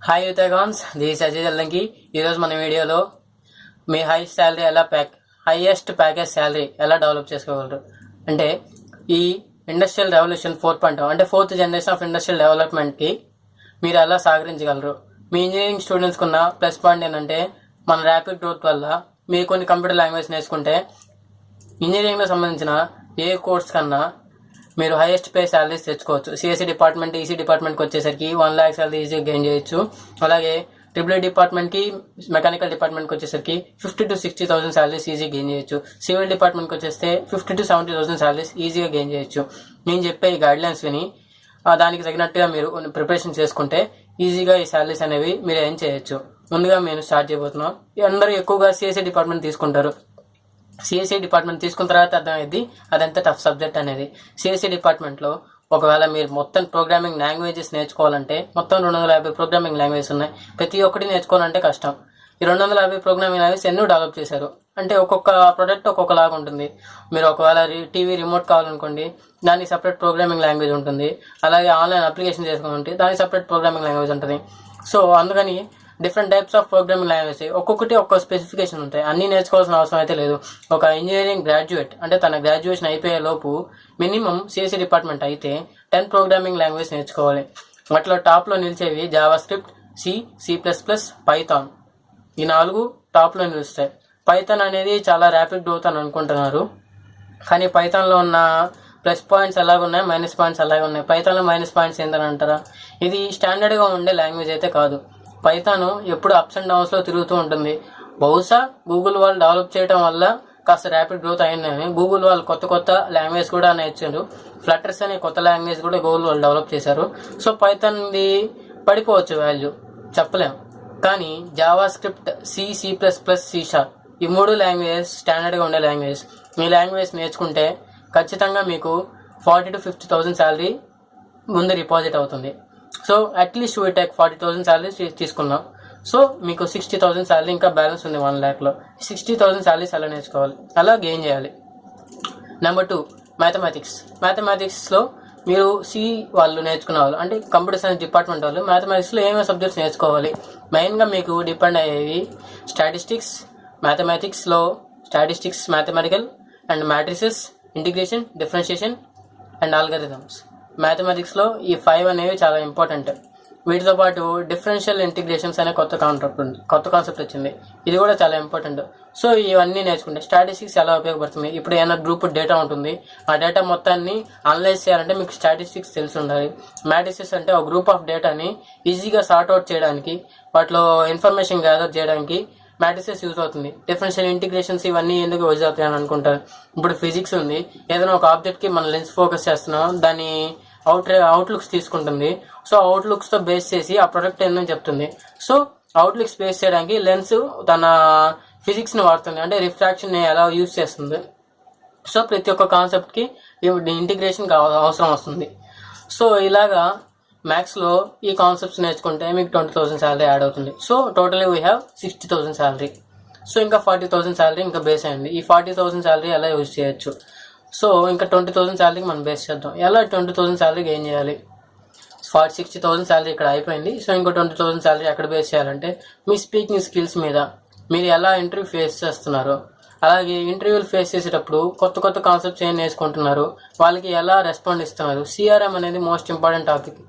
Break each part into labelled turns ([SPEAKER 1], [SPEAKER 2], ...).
[SPEAKER 1] Hi యూతగాన్స్, this Ajay Allanki. ఈరోజు మన వీడియోలో మీ హైయెస్ట్ ప్యాకేజ్ శాలరీ ఎలా డెవలప్ చేసుకోగలరు అంటే ఈ ఇండస్ట్రియల్ రెవల్యూషన్ 4.0 అంటే 4th జనరేషన్ ఆఫ్ ఇండస్ట్రియల్ డెవలప్మెంట్కి మీరు ఎలా సహకరించగలరు. మీ ఇంజనీరింగ్ స్టూడెంట్స్కి ఉన్న ప్లస్ పాయింట్ ఏంటంటే మన ర్యాపిడ్ గ్రోత్ వల్ల మీరు కొన్ని కంప్యూటర్ లాంగ్వేజ్ నేర్చుకుంటే ఇంజనీరింగ్లో సంబంధించిన ఏ కోర్స్ కన్నా మీరు హైయెస్ట్ పే శాలరీస్ తెచ్చుకోవచ్చు. సిఎస్సి డిపార్ట్మెంట్, ఈసీ డిపార్ట్మెంట్కి వచ్చేసరికి 1 lakh శాలరీ ఈజీగా గెయిన్ చేయొచ్చు. అలాగే ట్రిపుల్ డిపార్ట్మెంట్కి, మెకానికల్ డిపార్ట్మెంట్కి వచ్చేసరికి 50 to 60,000 శాలరీస్ ఈజీగా గెయిన్ చేయొచ్చు. సివిల్ డిపార్ట్మెంట్కి వచ్చేస్తే 50 to 70,000 శాలరీస్ ఈజీగా గెయిన్ చేయొచ్చు. నేను చెప్పే ఈ గైడ్లైన్స్ విని దానికి తగినట్టుగా మీరు ప్రిపరేషన్ చేసుకుంటే ఈజీగా ఈ శాలరీస్ అనేవి మీరు ఏం చేయొచ్చు. ముందుగా మేము స్టార్ట్ చేయబోతున్నాం. అందరూ ఎక్కువగా సిఎస్సి డిపార్ట్మెంట్ తీసుకుంటారు. సిఎస్సి డిపార్ట్మెంట్ తీసుకున్న తర్వాత అర్థమైంది అదంతా టఫ్ సబ్జెక్ట్ అనేది. సిఎస్సి డిపార్ట్మెంట్లో ఒకవేళ మీరు మొత్తం ప్రోగ్రామింగ్ లాంగ్వేజెస్ నేర్చుకోవాలంటే మొత్తం 250 ప్రోగ్రామింగ్ లాంగ్వేజెస్ ఉన్నాయి. ప్రతి ఒక్కటి నేర్చుకోవాలంటే కష్టం. ఈ 250 ప్రోగ్రామింగ్ లాంగ్వేజ్ ఎన్నో డెవలప్ చేశారు. అంటే ఒక్కొక్క ప్రొడక్ట్ ఒక్కొక్కలాగా ఉంటుంది. మీరు ఒకవేళ టీవీ రిమోట్ కావాలనుకోండి, దానికి సపరేట్ ప్రోగ్రామింగ్ లాంగ్వేజ్ ఉంటుంది. అలాగే ఆన్లైన్ అప్లికేషన్ చేసుకోవాలంటే దానికి సపరేట్ ప్రోగ్రామింగ్ లాంగ్వేజ్ ఉంటుంది. సో అందుకని different types of programming language ఒక్కొక్కటి ఒక్కొక్క స్పెసిఫికేషన్ ఉంటాయి. అన్నీ నేర్చుకోవాల్సిన అవసరం అయితే లేదు. ఒక ఇంజనీరింగ్ గ్రాడ్యుయేట్ అంటే తన గ్రాడ్యుయేషన్ అయిపోయే లోపు మినిమం సిఎస్సి డిపార్ట్మెంట్ అయితే 10 ప్రోగ్రామింగ్ లాంగ్వేజ్ నేర్చుకోవాలి. వాటిలో టాప్లో నిలిచేవి జావా స్క్రిప్ట్, C++, పైథాన్. ఈ 4 టాప్లో నిలుస్తాయి. పైథాన్ అనేది చాలా ర్యాపిడ్ గ్రోత్ అని అనుకుంటున్నారు. కానీ పైథాన్లో ఉన్న ప్లస్ పాయింట్స్ అలాగే ఉన్నాయి, మైనస్ పాయింట్స్ అలాగే ఉన్నాయి. పైథాన్లో మైనస్ పాయింట్స్ ఏంటని అంటారా? ఇది స్టాండర్డ్గా ఉండే లాంగ్వేజ్ అయితే కాదు. పైథాన్ ఎప్పుడు అప్స్ అండ్ డౌన్స్లో తిరుగుతూ ఉంటుంది. బహుశా గూగుల్ వాళ్ళు డెవలప్ చేయడం వల్ల కాస్త ర్యాపిడ్ గ్రోత్ అయిందని గూగుల్ వాళ్ళు కొత్త లాంగ్వేజ్ కూడా నేర్చారు. ఫ్లటర్స్ అనే కొత్త లాంగ్వేజ్ కూడా గూగుల్ వాళ్ళు డెవలప్ చేశారు. సో పైథాన్ది పడిపోవచ్చు వాల్యూ, చెప్పలేం. కానీ జావా స్క్రిప్ట్, C++, ఈ 3 లాంగ్వేజ్ స్టాండర్డ్గా ఉండే లాంగ్వేజ్. ఈ లాంగ్వేజ్ నేర్చుకుంటే ఖచ్చితంగా మీకు 40 to 50,000 శాలరీ ముందు డిపాజిట్ అవుతుంది. So at least we take 40,000 salaries తీసుకున్నాం. సో మీకు 60,000 శాలరీ ఇంకా బ్యాలెన్స్ ఉంది 1 lakh. 60,000 శాలరీస్ ఎలా నేర్చుకోవాలి, అలా గెయిన్ చేయాలి. నెంబర్ 2 మ్యాథమెటిక్స్లో మీరు వాళ్ళు నేర్చుకునే వాళ్ళు అంటే కంప్యూటర్ సైన్స్ డిపార్ట్మెంట్ వాళ్ళు మ్యాథమెటిక్స్లో ఏమేమి సబ్జెక్ట్స్ నేర్చుకోవాలి. మెయిన్గా మీకు డిపెండ్ అయ్యేవి statistics. Statistics, mathematical and matrices, integration, differentiation and algorithms. మ్యాథమెటిక్స్లో ఈ 5 అనేవి చాలా ఇంపార్టెంట్. వీటితో పాటు డిఫరెన్షియల్ ఇంటిగ్రేషన్స్ అనే కొత్త కాన్సెప్ట్ వచ్చింది. ఇది కూడా చాలా ఇంపార్టెంట్. సో ఇవన్నీ నేర్చుకుంటే స్టాటిస్టిక్స్ ఎలా ఉపయోగపడుతుంది. ఇప్పుడు ఏమైనా గ్రూప్ డేటా ఉంటుంది, ఆ డేటా మొత్తాన్ని అనలైజ్ చేయాలంటే మీకు స్టాటిస్టిక్స్ తెలిసి ఉండాలి. మ్యాట్రిసెస్ అంటే ఒక గ్రూప్ ఆఫ్ డేటాని ఈజీగా సార్ట్అవుట్ చేయడానికి, వాటిలో ఇన్ఫర్మేషన్ గ్యాదర్ చేయడానికి మ్యాట్రిసెస్ యూజ్ అవుతుంది. డిఫరెన్షియల్ ఇంటిగ్రేషన్స్ ఇవన్నీ ఎందుకు యూజ్ అవుతాయని అనుకుంటారు. ఇప్పుడు ఫిజిక్స్ ఉంది, ఏదైనా ఒక ఆబ్జెక్ట్కి మనం లెన్స్ ఫోకస్ చేస్తున్నాం, దాని అవుట్లుక్స్ తీసుకుంటుంది. సో అవుట్లుక్స్తో బేస్ చేసి ఆ ప్రొడక్ట్ ఏందని చెప్తుంది. సో అవుట్లుక్స్ బేస్ చేయడానికి లెన్స్ తన ఫిజిక్స్ని వాడుతుంది, అంటే రిఫ్రాక్షన్ని ఎలా యూజ్ చేస్తుంది. సో ప్రతి ఒక్క కాన్సెప్ట్కి ఇంటిగ్రేషన్ అవసరం వస్తుంది. సో ఇలాగా మ్యాథ్స్లో ఈ కాన్సెప్ట్స్ నేర్చుకుంటే మీకు 20,000 శాలరీ యాడ్ అవుతుంది. So totally we have 60,000 salary. So ఇంకా 40,000 శాలరీ ఇంకా బేస్ అయింది. ఈ 40,000 శాలరీ ఎలా యూజ్ చేయొచ్చు. సో ఇంకా 20,000 శాలరీకి మనం బేస్ చేద్దాం. ఎలా 20,000 శాలరీకి ఏం చేయాలి. 60,000 శాలరీ ఇక్కడ అయిపోయింది. సో ఇంకో 20,000 శాలరీ ఎక్కడ బేస్ చేయాలంటే మీ స్పీకింగ్ స్కిల్స్ మీద. మీరు ఎలా ఇంటర్వ్యూ ఫేస్ చేస్తున్నారో, అలాగే ఇంటర్వ్యూలు ఫేస్ చేసేటప్పుడు కొత్త కాన్సెప్ట్స్ ఏం నేర్చుకుంటున్నారు, వాళ్ళకి ఎలా రెస్పాండ్ ఇస్తున్నారు. సిఆర్ఎం అనేది మోస్ట్ ఇంపార్టెంట్ టాపిక్.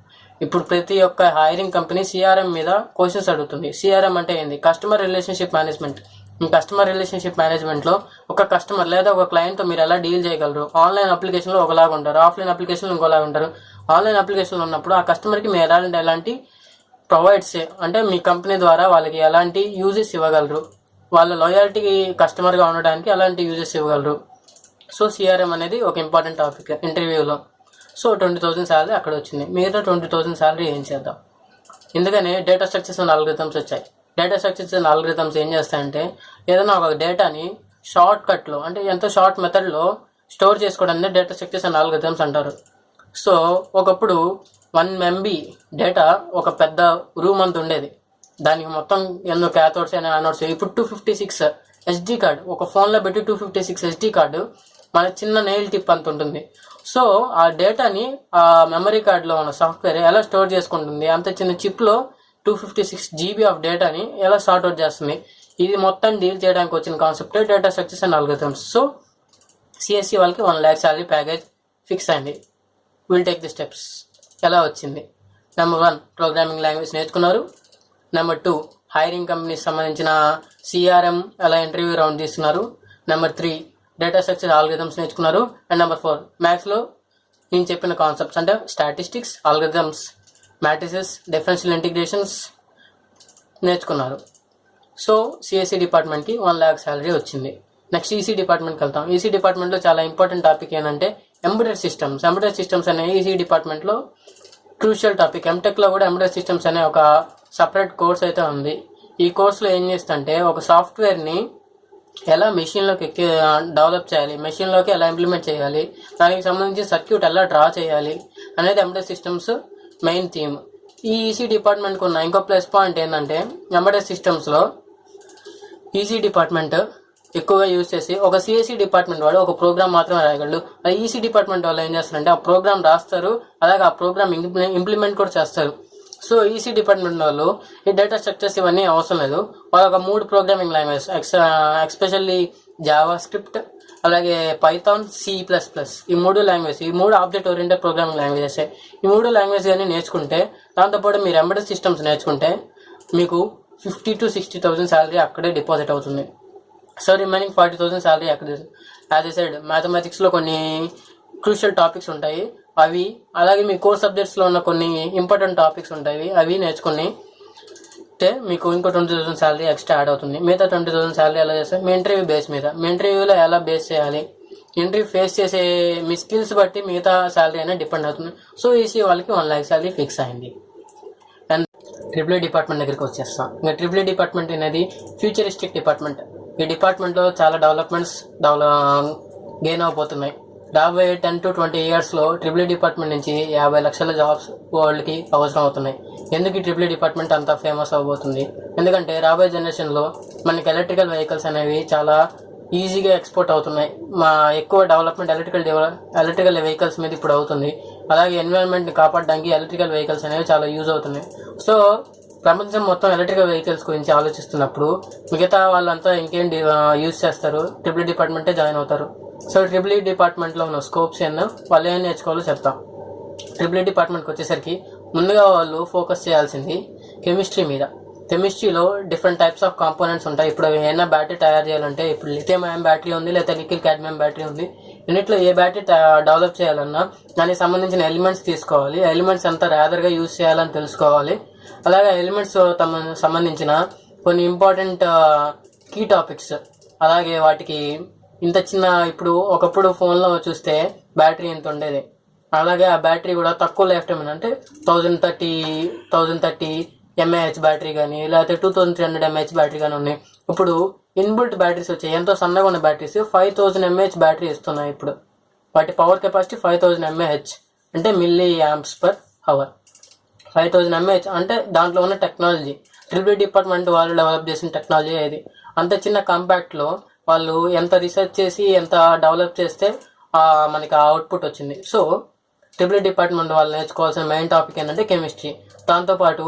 [SPEAKER 1] ఇప్పుడు ప్రతి ఒక్క హైరింగ్ కంపెనీ సిఆర్ఎం మీద క్వశ్చన్స్ అడుగుతుంది. సిఆర్ఎం అంటే ఏంది? Customer relationship management. ఈ కస్టమర్ రిలేషన్షిప్ మేనేజ్మెంట్లో ఒక కస్టమర్ లేదా ఒక క్లయింట్తో మీరు ఎలా డీల్ చేయగలరు. ఆన్లైన్ అప్లికేషన్లో ఒకలాగా ఉంటారు, ఆఫ్లైన్ అప్లికేషన్లో ఇంకోలాగా ఉంటారు. ఆన్లైన్ అప్లికేషన్లో ఉన్నప్పుడు ఆ కస్టమర్కి మీరు ఎలాంటి ప్రొవైడ్స్ అంటే మీ కంపెనీ ద్వారా వాళ్ళకి ఎలాంటి యూజెస్ ఇవ్వగలరు, వాళ్ళ లాయల్టీ కస్టమర్గా ఉండడానికి ఎలాంటి యూజెస్ ఇవ్వగలరు. సో సిఆర్ఎం అనేది ఒక ఇంపార్టెంట్ టాపిక్ ఇంటర్వ్యూలో. సో 20,000 శాలరీ అక్కడ వచ్చింది. మిగతా 20,000 శాలరీ ఏం చేద్దాం. ఎందుకని డేటా స్ట్రక్చర్స్ అండ్ ఆల్గరిథమ్స్ వచ్చాయి. డేటా స్ట్రక్చర్స్ అండ్ ఆల్గరిథమ్స్ ఏం చేస్తాయంటే ఏదైనా ఒక డేటాని షార్ట్ కట్లో అంటే ఎంతో షార్ట్ మెథడ్లో స్టోర్ చేసుకోవడాన్ని డేటా స్ట్రక్చర్స్ అండ్ ఆల్గరిథమ్స్ అంటారు. సో ఒకప్పుడు 1 MB డేటా ఒక పెద్ద రూమ్ అంత ఉండేది. దానికి మొత్తం ఎన్నో క్యాథోడ్స్ అండ్ యానోడ్స్. ఇప్పుడు 256 SD కార్డు ఒక ఫోన్లో పెట్టి 256 SD కార్డు మన చిన్న నెయిల్ టిప్ అంత ఉంటుంది. సో ఆ డేటాని ఆ మెమరీ కార్డులో ఉన్న సాఫ్ట్వేర్ ఎలా స్టోర్ చేసుకుంటుంది. అంత చిన్న చిప్లో 256 GB ఆఫ్ డేటాని ఎలా సార్ట్అవుట్ చేస్తుంది, ఇది మొత్తం డీల్ చేయడానికి వచ్చిన concept data structures and algorithms. So CSC వాళ్ళకి 1 lakh శాలరీ ప్యాకేజ్ ఫిక్స్ అయింది. Will take the steps. ఎలా వచ్చింది? నెంబర్ 1 ప్రోగ్రామింగ్ లాంగ్వేజ్ నేర్చుకున్నారు. నెంబర్ 2 హైరింగ్ కంపెనీస్ సంబంధించిన సిఆర్ఎం ఎలా ఇంటర్వ్యూ రౌండ్ తీసుకున్నారు. నెంబర్ 3 డేటా స్ట్రక్చర్ ఆల్గరిథమ్స్ నేర్చుకున్నారు. అండ్ నెంబర్ 4 మ్యాథ్స్లో నేను చెప్పిన కాన్సెప్ట్స్ అంటే statistics, algorithms, matrices, differential integrations నేర్చుకున్నారు. సో సిఎస్సి డిపార్ట్మెంట్కి 1 lakh శాలరీ వచ్చింది. నెక్స్ట్ ఈసీ డిపార్ట్మెంట్కి వెళ్తాం. ఈసీ డిపార్ట్మెంట్లో చాలా ఇంపార్టెంట్ టాపిక్ ఏంటంటే ఎంబెడెడ్ సిస్టమ్స్. ఎంబెడెడ్ సిస్టమ్స్ అనే ఈసీ డిపార్ట్మెంట్లో క్రూషియల్ టాపిక్. ఎంటెక్లో కూడా ఎంబెడెడ్ సిస్టమ్స్ అనే ఒక సపరేట్ కోర్స్ అయితే ఉంది. ఈ కోర్సులో ఏం చేస్తుంటే ఒక సాఫ్ట్వేర్ని ఎలా మెషిన్లోకి డెవలప్ చేయాలి, మెషిన్లోకి ఎలా ఇంప్లిమెంట్ చేయాలి, దానికి సంబంధించి సర్క్యూట్ ఎలా డ్రా చేయాలి అనేది ఎంబెడెడ్ సిస్టమ్స్ మెయిన్ థీమ్. ఈ ఈసీ డిపార్ట్మెంట్కి ఉన్న ఇంకో ప్లస్ పాయింట్ ఏంటంటే ఎంబెడెడ్ సిస్టమ్స్లో ఈసీ డిపార్ట్మెంట్ ఎక్కువగా యూజ్ చేసి ఒక సిఎస్సి డిపార్ట్మెంట్ వాడు ఒక ప్రోగ్రామ్ మాత్రమే రాయగలడు. అది ఈసీ డిపార్ట్మెంట్ వాళ్ళు ఏం చేస్తారంటే ఆ ప్రోగ్రామ్ రాస్తారు, అలాగే ఆ ప్రోగ్రామ్ ఇంప్లిమెంట్ కూడా చేస్తారు. సో ఈసీ డిపార్ట్మెంట్ వాళ్ళు ఈ డేటా స్ట్రక్చర్స్ ఇవన్నీ అవసరం లేదు. వాళ్ళు ఒక 3 programming language especially Java script, అలాగే పైథాన్, C++, ఈ 3 లాంగ్వేజ్, ఈ 3 ఆబ్జెక్ట్ ఓరియంటెడ్ ప్రోగ్రామింగ్ లాంగ్వేజెస్. ఈ 3 లాంగ్వేజ్ కానీ నేర్చుకుంటే, దాంతోపాటు మీరు ఎంబెడెడ్ సిస్టమ్స్ నేర్చుకుంటే మీకు 50,000 to 60,000 శాలరీ అక్కడే డిపాజిట్ అవుతుంది. సో రిమైనింగ్ 40,000 శాలరీ అక్కడ. యాజ్ ఐ సెడ్ మ్యాథమెటిక్స్లో కొన్ని క్రూషియల్ టాపిక్స్ ఉంటాయి అవి, అలాగే మీ కోర్ సబ్జెక్ట్స్లో ఉన్న కొన్ని ఇంపార్టెంట్ టాపిక్స్ ఉంటాయి అవి నేర్చుకుని మీకు ఇంకో 20,000 శాలరీ ఎక్స్ట్రా యాడ్ అవుతుంది. మిగతా 20,000 శాలరీ ఎలా చేస్తే మీ ఇంటర్వ్యూ బేస్ మీద, మీ ఇంటర్వ్యూలో ఎలా బేస్ చేయాలి, ఇంటర్వ్యూ ఫేస్ చేసే మీ స్కిల్స్ బట్టి మిగతా శాలరీ అనేది డిపెండ్ అవుతుంది. సో ఈసీ వాళ్ళకి 1 lakh శాలరీ ఫిక్స్ అయింది. అండ్ ట్రిపుల్ డిపార్ట్మెంట్ దగ్గరికి వచ్చేస్తాం. ఇంకా ట్రిపుల్ డిపార్ట్మెంట్ అనేది ఫ్యూచరిస్టిక్ డిపార్ట్మెంట్. ఈ డిపార్ట్మెంట్లో చాలా డెవలప్మెంట్స్ గెయిన్ అవబోతున్నాయి. రాబోయే 10 to 20 ఇయర్స్లో ట్రిపుల్ డిపార్ట్మెంట్ నుంచి 50 లక్షల జాబ్స్ వరల్డ్కి అవసరం అవుతున్నాయి. ఎందుకు ఈ ట్రిపుల్ డిపార్ట్మెంట్ అంతా ఫేమస్ అవబోతుంది? ఎందుకంటే రాబోయే జనరేషన్లో మనకి ఎలక్ట్రికల్ వెహికల్స్ అనేవి చాలా ఈజీగా ఎక్స్పోర్ట్ అవుతున్నాయి. ఎక్కువ డెవలప్మెంట్ ఎలక్ట్రికల్ వెహికల్స్ మీద ఇప్పుడు అవుతుంది. అలాగే ఎన్విరాన్మెంట్ని కాపాడడానికి ఎలక్ట్రికల్ వెహికల్స్ అనేవి చాలా యూజ్ అవుతున్నాయి. సో ప్రపంచం మొత్తం ఎలక్ట్రికల్ వెహికల్స్ గురించి ఆలోచిస్తున్నప్పుడు మిగతా వాళ్ళంతా ఇంకేం యూజ్ చేస్తారు, ట్రిపుల్ డిపార్ట్మెంటే జాయిన్ అవుతారు. సో ట్రిపుల్ డిపార్ట్మెంట్లో ఉన్న స్కోప్స్ ఏందో వాళ్ళు ఏం నేర్చుకోవాలో చెప్తాం. ట్రిపుల్ డిపార్ట్మెంట్కి వచ్చేసరికి ముందుగా వాళ్ళు ఫోకస్ చేయాల్సింది కెమిస్ట్రీ మీద. కెమిస్ట్రీలో డిఫరెంట్ టైప్స్ ఆఫ్ కాంపోనెంట్స్ ఉంటాయి. ఇప్పుడు ఏమైనా బ్యాటరీ తయారు చేయాలంటే ఇప్పుడు లిథియం అయాన్ బ్యాటరీ ఉంది, లేదా నికిల్ కాడ్మియం బ్యాటరీ ఉంది. ఇన్నిట్లో ఏ బ్యాటరీ డెవలప్ చేయాలన్నా దానికి సంబంధించిన ఎలిమెంట్స్ తీసుకోవాలి. ఎలిమెంట్స్ ఎంత ర్యాదర్గా యూజ్ చేయాలని తెలుసుకోవాలి. అలాగే ఎలిమెంట్స్ సంబంధించిన కొన్ని ఇంపార్టెంట్ కీ టాపిక్స్, అలాగే వాటికి ఇంత చిన్న ఇప్పుడు ఒకప్పుడు ఫోన్లో చూస్తే బ్యాటరీ ఎంత ఉండేది, అలాగే ఆ బ్యాటరీ కూడా తక్కువ లైఫ్ టైం అంటే 1030 mAh బ్యాటరీ కానీ లేకపోతే 2300 mAh బ్యాటరీ కానీ ఉన్నాయి. ఇప్పుడు ఇన్బుల్ట్ బ్యాటరీస్ వచ్చాయి. ఎంతో సన్నగా ఉన్న బ్యాటరీస్ 5000 mAh బ్యాటరీ ఇస్తున్నాయి. ఇప్పుడు వాటి పవర్ కెపాసిటీ 5000 mAh అంటే milli amps per hour. 5000 mAh అంటే దాంట్లో ఉన్న టెక్నాలజీ ట్రిపుల్ డిపార్ట్మెంట్ వాళ్ళు డెవలప్ చేసిన టెక్నాలజీ ఇది. అంత చిన్న కాంపాక్ట్లో వాళ్ళు ఎంత రీసెర్చ్ చేసి ఎంత డెవలప్ చేస్తే మనకి ఆ అవుట్పుట్ వచ్చింది. సో ట్రిపుల్ డిపార్ట్మెంట్ వాళ్ళు నేర్చుకోవాల్సిన మెయిన్ టాపిక్ ఏంటంటే కెమిస్ట్రీ. దాంతోపాటు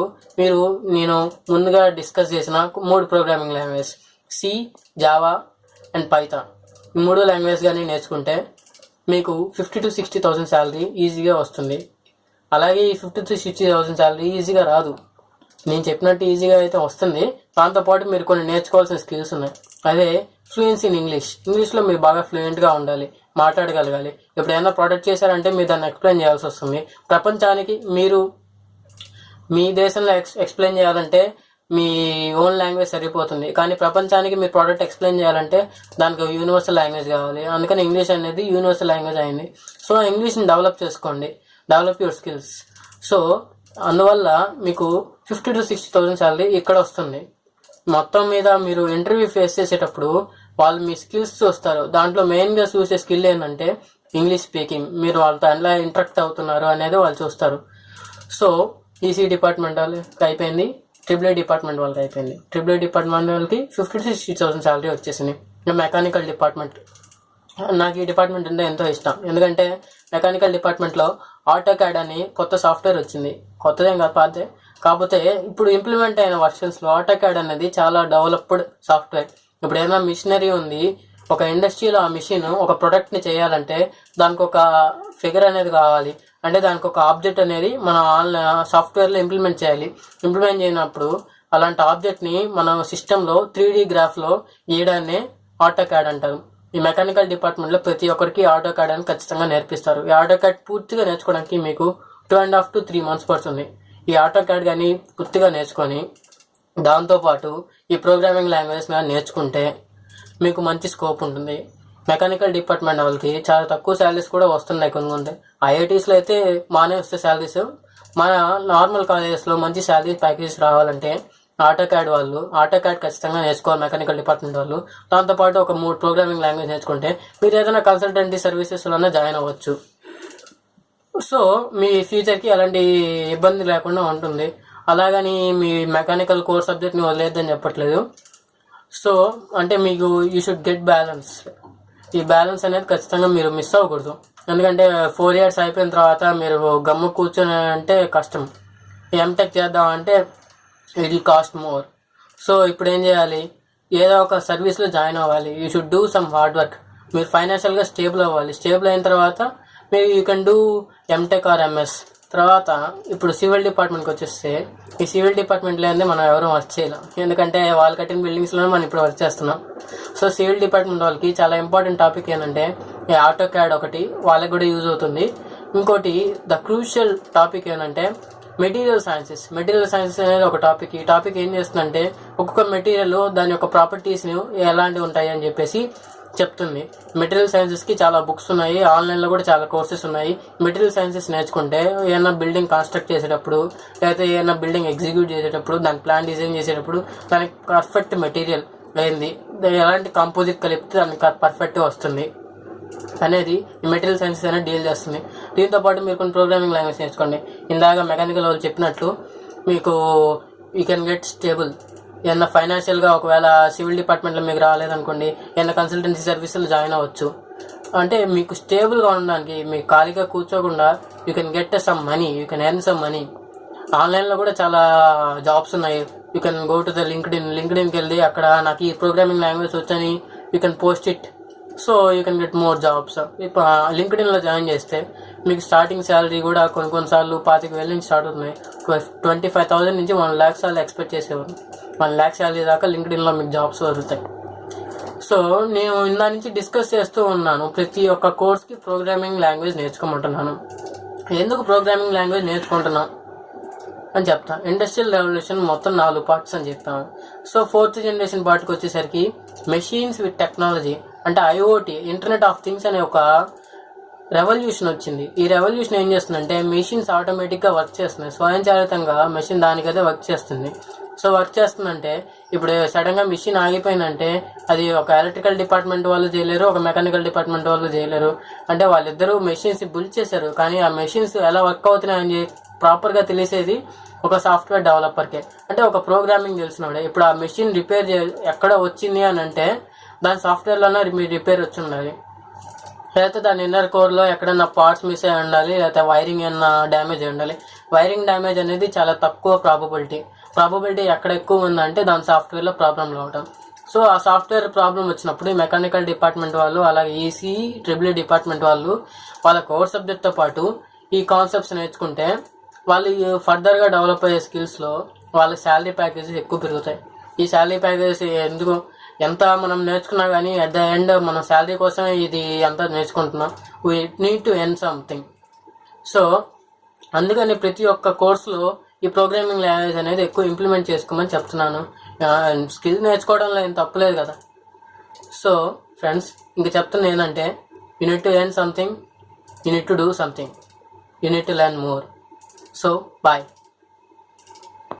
[SPEAKER 1] నేను ముందుగా డిస్కస్ చేసిన 3 programming language C, Java and Python, ఈ 3 లాంగ్వేజ్ కానీ నేర్చుకుంటే మీకు 50,000 to 60,000 శాలరీ ఈజీగా వస్తుంది. అలాగే ఈ 50,000 to 60,000 శాలరీ ఈజీగా రాదు, నేను చెప్పినట్టు ఈజీగా అయితే వస్తుంది. దాంతోపాటు మీరు కొన్ని నేర్చుకోవాల్సిన స్కిల్స్ ఉన్నాయి. అదే ఫ్లూయెన్సీ ఇన్ ఇంగ్లీష్లో మీరు బాగా ఫ్లూయెంట్గా ఉండాలి, మాట్లాడగలగాలి. ఇప్పుడు ఏదైనా ప్రోడక్ట్ చేశారంటే మీరు దాన్ని ఎక్స్ప్లెయిన్ చేయాల్సి వస్తుంది. ప్రపంచానికి మీరు మీ దేశంలో ఎక్స్ప్లెయిన్ చేయాలంటే మీ ఓన్ లాంగ్వేజ్ సరిపోతుంది, కానీ ప్రపంచానికి మీరు ప్రోడక్ట్ ఎక్స్ప్లెయిన్ చేయాలంటే దానికి యూనివర్సల్ లాంగ్వేజ్ కావాలి. అందుకని ఇంగ్లీష్ అనేది యూనివర్సల్ లాంగ్వేజ్ అయింది. సో ఇంగ్లీష్ని డెవలప్ చేసుకోండి, డెవలప్ యువర్ స్కిల్స్. సో అందువల్ల మీకు 50,000 to 60,000 శాలరీ ఇక్కడ వస్తుంది. మొత్తం మీద మీరు ఇంటర్వ్యూ ఫేస్ చేసేటప్పుడు వాళ్ళు మీ స్కిల్స్ చూస్తారు. దాంట్లో మెయిన్గా చూసే స్కిల్ ఏంటంటే ఇంగ్లీష్ స్పీకింగ్. మీరు వాళ్ళతో ఎలా ఇంటరాక్ట్ అవుతున్నారు అనేది వాళ్ళు చూస్తారు. సో ఈసీ డిపార్ట్మెంట్ వాళ్ళకి అయిపోయింది, ట్రిపుల్ డిపార్ట్మెంట్ వాళ్ళకి అయిపోయింది. ట్రిపుల్ డిపార్ట్మెంట్ వాళ్ళకి 50,000 to 60,000 శాలరీ వచ్చేసింది. మెకానికల్ డిపార్ట్మెంట్, నాకు ఈ డిపార్ట్మెంట్ అంటే ఎంతో ఇష్టం. ఎందుకంటే మెకానికల్ డిపార్ట్మెంట్లో ఆటోకాడ్ అని కొత్త సాఫ్ట్వేర్ వచ్చింది. కొత్తదేం కాదు, పాతే. కాకపోతే ఇప్పుడు ఇంప్లిమెంట్ అయిన వర్షన్స్లో ఆటోకాడ్ అనేది చాలా డెవలప్డ్ సాఫ్ట్వేర్. ఇప్పుడు ఏదైనా మిషనరీ ఉంది, ఒక ఇండస్ట్రీలో ఆ మిషన్ ఒక ప్రొడక్ట్ని చేయాలంటే దానికి ఒక ఫిగర్ అనేది కావాలి, అంటే దానికి ఒక ఆబ్జెక్ట్ అనేది మన సాఫ్ట్వేర్లో ఇంప్లిమెంట్ చేయాలి. ఇంప్లిమెంట్ చేయనప్పుడు అలాంటి ఆబ్జెక్ట్ని మన సిస్టంలో 3D గ్రాఫ్లో గీయడాన్ని ఆటోకాడ్ అంటారు. ఈ మెకానికల్ డిపార్ట్మెంట్లో ప్రతి ఒక్కరికి ఆటోకాడ్ అని ఖచ్చితంగా నేర్పిస్తారు. ఈ ఆటోకాడ్ పూర్తిగా నేర్చుకోవడానికి మీకు 2.5 to 3 months పడుతుంది. ఈ ఆటోకాడ్ కానీ పూర్తిగా నేర్చుకొని దాంతోపాటు ఈ ప్రోగ్రామింగ్ లాంగ్వేజెస్ కానీ నేర్చుకుంటే మీకు మంచి స్కోప్ ఉంటుంది. మెకానికల్ డిపార్ట్మెంట్ వాళ్ళకి చాలా తక్కువ శాలరీస్ కూడా వస్తున్నాయి కొన్ని. ఐఐటీస్లో అయితే మానే వస్తే శాలరీస్, మన నార్మల్ కాలేజెస్లో మంచి శాలరీ ప్యాకేజెస్ రావాలంటే ఆటోకాడ్ ఖచ్చితంగా నేర్చుకోవాలి మెకానికల్ డిపార్ట్మెంట్ వాళ్ళు. దాంతోపాటు ఒక 3 ప్రోగ్రామింగ్ లాంగ్వేజ్ నేర్చుకుంటే మీరు ఏదైనా కన్సల్టెన్సీ సర్వీసెస్లోనే జాయిన్ అవ్వచ్చు. సో మీ ఫ్యూచర్కి ఎలాంటి ఇబ్బంది లేకుండా ఉంటుంది. అలాగని మీ మెకానికల్ కోర్ సబ్జెక్ట్ని వదిలేద్దని చెప్పట్లేదు. సో అంటే మీకు యూ షుడ్ గెట్ బ్యాలెన్స్. ఈ బ్యాలెన్స్ అనేది ఖచ్చితంగా మీరు మిస్ అవ్వకూడదు. ఎందుకంటే 4 years అయిపోయిన తర్వాత మీరు గమ్ము కూర్చొని అంటే కష్టం. ఎంటెక్ చేద్దామంటే it will cost more. So ఇప్పుడు ఏం చేయాలి, ఏదో ఒక సర్వీస్లో జాయిన్ అవ్వాలి. You should do some hard work. మీరు ఫైనాన్షియల్గా స్టేబుల్ అవ్వాలి. స్టేబుల్ అయిన తర్వాత మీరు you can do M Tech or MS. తర్వాత ఇప్పుడు సివిల్ డిపార్ట్మెంట్కి వచ్చేస్తే ఈ సివిల్ డిపార్ట్మెంట్లో అయితే మనం ఎవరూ వర్క్ చేయలేం, ఎందుకంటే వాళ్ళు కట్టిన బిల్డింగ్స్లోనే మనం ఇప్పుడు వర్క్ చేస్తున్నాం. సో సివిల్ డిపార్ట్మెంట్ వాళ్ళకి చాలా ఇంపార్టెంట్ టాపిక్ ఏంటంటే ఈ ఆటోకాడ్ ఒకటి వాళ్ళకి కూడా యూజ్ అవుతుంది. ఇంకోటి ద క్రూషియల్ టాపిక్ ఏంటంటే మెటీరియల్ సైన్సెస్ అనేది ఒక టాపిక్. ఈ టాపిక్ ఏం చేస్తుందంటే ఒక్కొక్క మెటీరియల్ దాని యొక్క ప్రాపర్టీస్ని ఎలాంటివి ఉంటాయి అని చెప్పేసి చెప్తుంది. మెటీరియల్ సైన్సెస్కి చాలా బుక్స్ ఉన్నాయి, ఆన్లైన్లో కూడా చాలా కోర్సెస్ ఉన్నాయి. మెటీరియల్ సైన్సెస్ నేర్చుకుంటే ఏదైనా బిల్డింగ్ కన్స్ట్రక్ట్ చేసేటప్పుడు, లేకపోతే ఏదైనా బిల్డింగ్ ఎగ్జిక్యూట్ చేసేటప్పుడు, దాని ప్లాన్ డిజైన్ చేసేటప్పుడు దానికి పర్ఫెక్ట్ మెటీరియల్ ఏంది, ఎలాంటి కాంపోజిట్ కలిపితే దానికి పర్ఫెక్ట్గా వస్తుంది అనేది ఈ మెటీరియల్ సైన్సెస్ అనేది డీల్ చేస్తుంది. దీంతోపాటు మీరు కొన్ని ప్రోగ్రామింగ్ లాంగ్వేజ్ నేర్చుకోండి. ఇందాక మెకానికల్ వాళ్ళు చెప్పినట్లు మీకు యూ కెన్ గెట్ స్టేబుల్. ఏదన్నా ఫైనాన్షియల్గా ఒకవేళ సివిల్ డిపార్ట్మెంట్లో మీకు రాలేదనుకోండి, ఏదైనా కన్సల్టెన్సీ సర్వీసులు జాయిన్ అవ్వచ్చు. అంటే మీకు స్టేబుల్గా ఉండడానికి, మీకు ఖాళీగా కూర్చోకుండా you can get some money, you can earn some money. ఆన్లైన్లో కూడా చాలా జాబ్స్ ఉన్నాయి. You can go to the లింక్డ్ఇన్కి వెళ్ళి అక్కడ నాకు ఈ ప్రోగ్రామింగ్ లాంగ్వేజ్ వచ్చని you can post it. So you can get more jobs. ఇప్పుడు లింక్డ్ఇన్లో జాయిన్ చేస్తే మీకు స్టార్టింగ్ శాలరీ కూడా కొన్నిసార్లు 25,000 నుంచి స్టార్ట్ అవుతున్నాయి. 25,000 నుంచి 1 lakh సార్లు ఎక్స్పెక్ట్ చేసేవారు. 1 lakh శాలరీ దాకా లింక్డ్ఇన్లో మీకు జాబ్స్ వదులుతాయి. సో నేను ఇందా నుంచి డిస్కస్ చేస్తూ ఉన్నాను, ప్రతి ఒక్క కోర్స్కి ప్రోగ్రామింగ్ లాంగ్వేజ్ నేర్చుకోమంటున్నాను. ఎందుకు ప్రోగ్రామింగ్ లాంగ్వేజ్ నేర్చుకుంటున్నాం అని చెప్తా. ఇండస్ట్రియల్ రెవల్యూషన్ మొత్తం 4 parts అని చెప్పాము. సో 4th generation పార్ట్కి వచ్చేసరికి మెషిన్స్ విత్ టెక్నాలజీ, అంటే IoT, ఇంటర్నెట్ ఆఫ్ థింగ్స్ అనే ఒక రెవల్యూషన్ వచ్చింది. ఈ రెవల్యూషన్ ఏం చేస్తుందంటే మెషిన్స్ ఆటోమేటిక్గా వర్క్ చేస్తున్నాయి. స్వయంచాలితంగా మెషిన్ దానికదే వర్క్ చేస్తుంది. సో వర్క్ చేస్తుందంటే ఇప్పుడు సడన్గా మిషన్ ఆగిపోయిందంటే అది ఒక ఎలక్ట్రికల్ డిపార్ట్మెంట్ వాళ్ళు చేయలేరు, ఒక మెకానికల్ డిపార్ట్మెంట్ వాళ్ళు చేయలేరు. అంటే వాళ్ళిద్దరూ మెషిన్స్ బిల్డ్ చేశారు, కానీ ఆ మెషిన్స్ ఎలా వర్క్ అవుతున్నాయని ప్రాపర్గా తెలిసేది ఒక సాఫ్ట్వేర్ డెవలపర్కే, అంటే ఒక ప్రోగ్రామింగ్ తెలిసినవాడే. ఇప్పుడు ఆ మెషిన్ రిపేర్ ఎక్కడ వచ్చింది అని అంటే దాని సాఫ్ట్వేర్లోనే మీరు రిపేర్ వచ్చి ఉండాలి, లేకపోతే దాని ఇన్నర్ కోర్లో ఎక్కడన్నా పార్ట్స్ మిస్ అయి ఉండాలి, లేకపోతే వైరింగ్ ఏమన్నా డ్యామేజ్ అయి ఉండాలి. వైరింగ్ డ్యామేజ్ అనేది చాలా తక్కువ ప్రాబబిలిటీ ఎక్కడ ఎక్కువ ఉందంటే దాని సాఫ్ట్వేర్లో ప్రాబ్లం రావడం. సో ఆ సాఫ్ట్వేర్ ప్రాబ్లం వచ్చినప్పుడు మెకానికల్ డిపార్ట్మెంట్ వాళ్ళు, అలాగే ECEE డిపార్ట్మెంట్ వాళ్ళు వాళ్ళ కోర్ సబ్జెక్ట్తో పాటు ఈ కాన్సెప్ట్స్ నేర్చుకుంటే వాళ్ళు ఫర్దర్గా డెవలప్ అయ్యే స్కిల్స్లో వాళ్ళ శాలరీ ప్యాకేజెస్ ఎక్కువ పెరుగుతాయి. ఈ శాలరీ ప్యాకేజెస్ ఎంత మనం నేర్చుకున్నా కానీ అట్ ద ఎండ్ మనం శాలరీ కోసం ఇది అంతా నేర్చుకుంటున్నాం. We need to earn something. So అందుకని ప్రతి ఒక్క కోర్సులో ఈ ప్రోగ్రామింగ్ లాంగ్వేజ్ అనేది ఎక్కువ ఇంప్లిమెంట్ చేసుకోమని చెప్తున్నాను. స్కిల్ నేర్చుకోవడంలో ఏం తప్పులేదు కదా. సో ఫ్రెండ్స్, ఇంక చెప్తున్నా ఏంటంటే you need to earn something, you need to do something, you need to learn more. So bye.